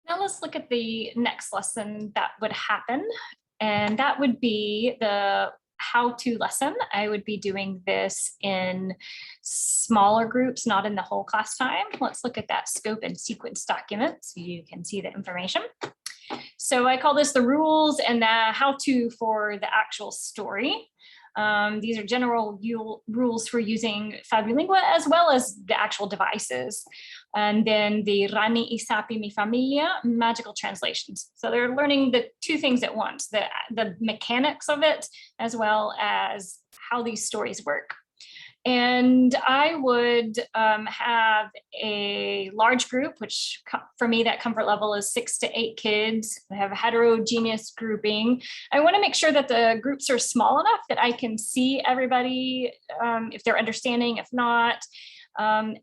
Now let's look at the next lesson that would happen, and that would be the how-to lesson. I would be doing this in smaller groups, not in the whole class time. Let's look at that scope and sequence document so you can see the information. So I call this the rules and the how-to for the actual story. These are general rules for using FabuLingua as well as the actual devices. And then the Rani Isapi Mi Familia, magical translations. So they're learning the two things at once, the mechanics of it, as well as how these stories work. And I would have a large group, which for me, that comfort level is 6 to 8 kids. I have a heterogeneous grouping. I want to make sure that the groups are small enough that I can see everybody, if they're understanding, if not. And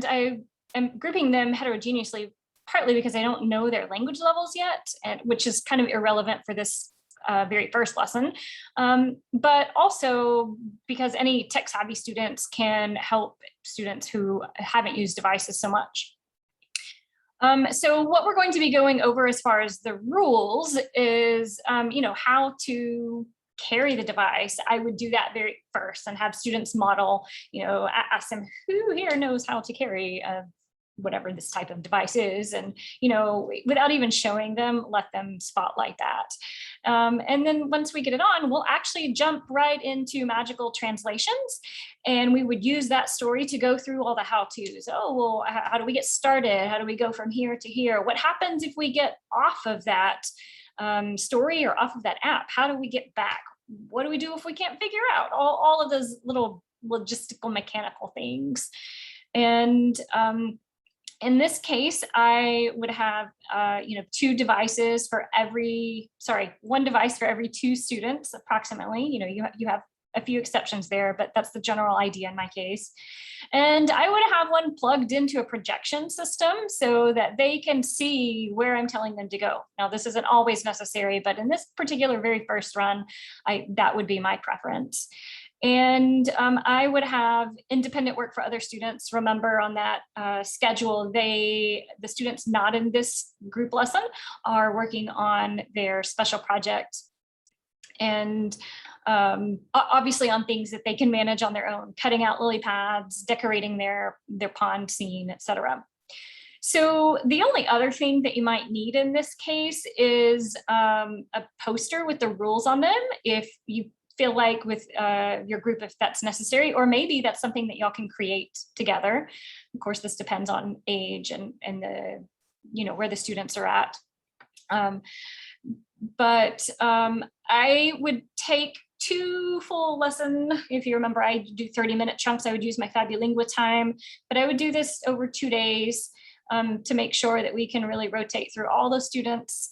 I am grouping them heterogeneously, partly because I don't know their language levels yet, which is kind of irrelevant for this very first lesson, but also because any tech savvy students can help students who haven't used devices so much. So what we're going to be going over as far as the rules is, how to carry the device. I would do that very first and have students model, ask them who here knows how to carry whatever this type of device is, and without even showing them, let them spotlight that. And then once we get it on, we'll actually jump right into magical translations, and we would use that story to go through all the how-tos. Oh, well, how do we get started? How do we go from here to here? What happens if we get off of that story or off of that app? How do we get back? What do we do if we can't figure out all of those little logistical mechanical things? And in this case, I would have, one device for every 2 students, approximately. You have a few exceptions there, but that's the general idea in my case. And I would have one plugged into a projection system so that they can see where I'm telling them to go. Now, this isn't always necessary, but in this particular very first run, that would be my preference. And I would have independent work for other students. Remember, on that schedule, the students not in this group lesson are working on their special project, and obviously on things that they can manage on their own, cutting out lily pads, decorating their pond scene, etc. So the only other thing that you might need in this case is a poster with the rules on them, if you feel like with your group, if that's necessary, or maybe that's something that y'all can create together. Of course, this depends on age and the, where the students are at. But I would take 2 full lesson. If you remember, I do 30-minute chunks. I would use my FabuLingua time, but I would do this over 2 days to make sure that we can really rotate through all the students.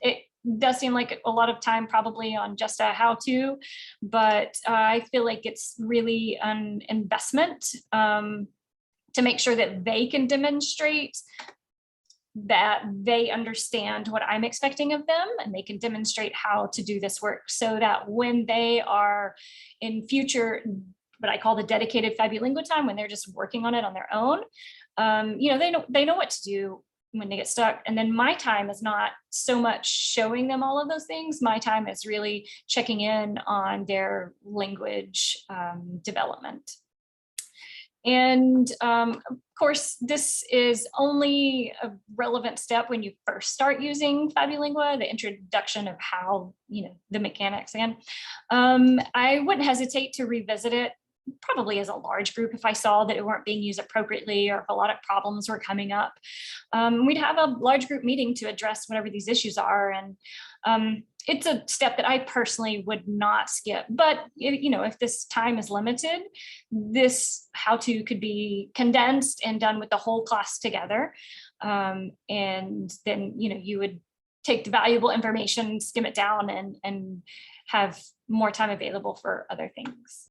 It does seem like a lot of time probably on just a how-to, but I feel like it's really an investment to make sure that they can demonstrate that they understand what I'm expecting of them, and they can demonstrate how to do this work, so that when they are in future, what I call the dedicated FabuLingua time, when they're just working on it on their own, they know what to do when they get stuck. And then my time is not so much showing them all of those things. My time is really checking in on their language development. And of course, this is only a relevant step when you first start using FabuLingua, the introduction of how, the mechanics. And I wouldn't hesitate to revisit it, probably as a large group, if I saw that it weren't being used appropriately or if a lot of problems were coming up. We'd have a large group meeting to address whatever these issues are. And it's a step that I personally would not skip. But if this time is limited, this how-to could be condensed and done with the whole class together. And then you would take the valuable information, skim it down, and have more time available for other things.